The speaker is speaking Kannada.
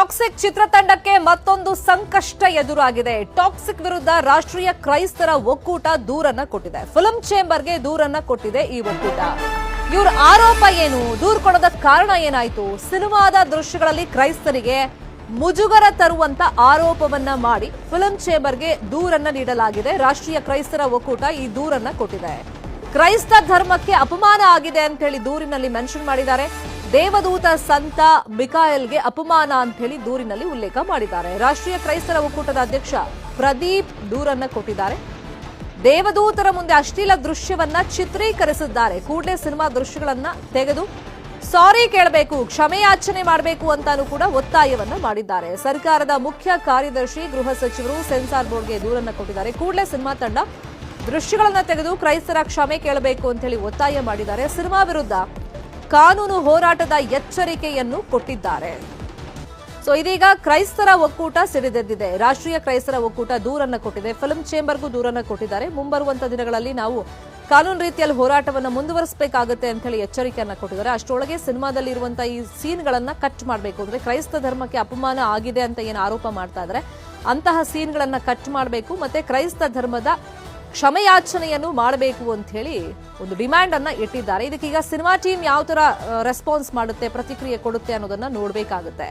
ಟಾಕ್ಸಿಕ್ ಚಿತ್ರತಂಡಕ್ಕೆ ಮತ್ತೊಂದು ಸಂಕಷ್ಟ ಎದುರಾಗಿದೆ. ಟಾಕ್ಸಿಕ್ ವಿರುದ್ಧ ರಾಷ್ಟ್ರೀಯ ಕ್ರೈಸ್ತರ ಒಕ್ಕೂಟ ದೂರನ್ನ ಕೊಟ್ಟಿದೆ. ಫಿಲ್ಮ್ ಚೇಂಬರ್ಗೆ ದೂರನ್ನ ಕೊಟ್ಟಿದೆ ಈ ಒಕ್ಕೂಟ. ಇವರ ಆರೋಪ ಏನು? ದೂರು ಕೊಡೋದ ಕಾರಣ ಏನಾಯ್ತು? ಸಿನಿಮಾದ ದೃಶ್ಯಗಳಲ್ಲಿ ಕ್ರೈಸ್ತರಿಗೆ ಮುಜುಗರ ತರುವಂತ ಆರೋಪವನ್ನ ಮಾಡಿ ಫಿಲ್ಮ್ ಚೇಂಬರ್ಗೆ ದೂರನ್ನ ನೀಡಲಾಗಿದೆ. ರಾಷ್ಟ್ರೀಯ ಕ್ರೈಸ್ತರ ಒಕ್ಕೂಟ ಈ ದೂರನ್ನ ಕೊಟ್ಟಿದೆ. ಕ್ರೈಸ್ತ ಧರ್ಮಕ್ಕೆ ಅಪಮಾನ ಆಗಿದೆ ಅಂತ ಹೇಳಿ ದೂರಿನಲ್ಲಿ ಮೆನ್ಷನ್ ಮಾಡಿದ್ದಾರೆ. ದೇವದೂತ ಸಂತ ಮಿಕಾಯಲ್ಗೆ ಅಪಮಾನ ಅಂತ ಹೇಳಿ ದೂರಿನಲ್ಲಿ ಉಲ್ಲೇಖ ಮಾಡಿದ್ದಾರೆ. ರಾಷ್ಟ್ರೀಯ ಕ್ರೈಸ್ತರ ಒಕ್ಕೂಟದ ಅಧ್ಯಕ್ಷ ಪ್ರದೀಪ್ ದೂರನ್ನ ಕೊಟ್ಟಿದ್ದಾರೆ. ದೇವದೂತರ ಮುಂದೆ ಅಶ್ಲೀಲ ದೃಶ್ಯವನ್ನ ಚಿತ್ರೀಕರಿಸಿದ್ದಾರೆ. ಕೂಡಲೇ ಸಿನಿಮಾ ದೃಶ್ಯಗಳನ್ನ ತೆಗೆದು ಸಾರಿ ಕೇಳಬೇಕು, ಕ್ಷಮೆಯಾಚನೆ ಮಾಡಬೇಕು ಅಂತಾನೂ ಕೂಡ ಒತ್ತಾಯವನ್ನ ಮಾಡಿದ್ದಾರೆ. ಸರ್ಕಾರದ ಮುಖ್ಯ ಕಾರ್ಯದರ್ಶಿ ಗೃಹ ಸಚಿವರು ಸೆನ್ಸಾರ್ ಬೋರ್ಡ್ಗೆ ದೂರನ್ನ ಕೊಟ್ಟಿದ್ದಾರೆ. ಕೂಡಲೇ ಸಿನಿಮಾ ತಂಡ ದೃಶ್ಯಗಳನ್ನ ತೆಗೆದು ಕ್ರೈಸ್ತರ ಕ್ಷಮೆ ಕೇಳಬೇಕು ಅಂತ ಹೇಳಿ ಒತ್ತಾಯ ಮಾಡಿದ್ದಾರೆ. ಸಿನಿಮಾ ವಿರುದ್ಧ ಕಾನೂನು ಹೋರಾಟದ ಎಚ್ಚರಿಕೆಯನ್ನು ಕೊಟ್ಟಿದ್ದಾರೆ. ಇದೀಗ ಕ್ರೈಸ್ತರ ಒಕ್ಕೂಟ ಸಿಡಿದೆದ್ದಿದೆ. ರಾಷ್ಟ್ರೀಯ ಕ್ರೈಸ್ತರ ಒಕ್ಕೂಟ ದೂರನ್ನ ಕೊಟ್ಟಿದೆ. ಫಿಲ್ಮ್ ಚೇಂಬರ್ಗೂ ದೂರನ್ನ ಕೊಟ್ಟಿದ್ದಾರೆ. ಮುಂಬರುವಂತ ದಿನಗಳಲ್ಲಿ ನಾವು ಕಾನೂನು ರೀತಿಯಲ್ಲಿ ಹೋರಾಟವನ್ನು ಮುಂದುವರಿಸಬೇಕಾಗುತ್ತೆ ಅಂತ ಹೇಳಿ ಎಚ್ಚರಿಕೆಯನ್ನ ಕೊಟ್ಟಿದ್ದಾರೆ. ಅಷ್ಟರೊಳಗೆ ಸಿನಿಮಾದಲ್ಲಿ ಇರುವಂತಹ ಈ ಸೀನ್ಗಳನ್ನ ಕಟ್ ಮಾಡಬೇಕು. ಅಂದ್ರೆ ಕ್ರೈಸ್ತ ಧರ್ಮಕ್ಕೆ ಅಪಮಾನ ಆಗಿದೆ ಅಂತ ಏನು ಆರೋಪ ಮಾಡ್ತಾ ಇದ್ದಾರೆ ಅಂತಹ ಸೀನ್ಗಳನ್ನ ಕಟ್ ಮಾಡಬೇಕು, ಮತ್ತೆ ಕ್ರೈಸ್ತ ಧರ್ಮದ ಕ್ಷಮೆಯಾಚನೆಯನ್ನು ಮಾಡಬೇಕು ಅಂತ ಹೇಳಿ ಒಂದು ಡಿಮ್ಯಾಂಡ್ ಅನ್ನ ಇಟ್ಟಿದ್ದಾರೆ. ಇದಕ್ಕೀಗ ಸಿನಿಮಾ ಟೀಮ್ ಯಾವ ತರ ರೆಸ್ಪಾನ್ಸ್ ಮಾಡುತ್ತೆ, ಪ್ರತಿಕ್ರಿಯೆ ಕೊಡುತ್ತೆ ಅನ್ನೋದನ್ನ ನೋಡಬೇಕಾಗುತ್ತೆ.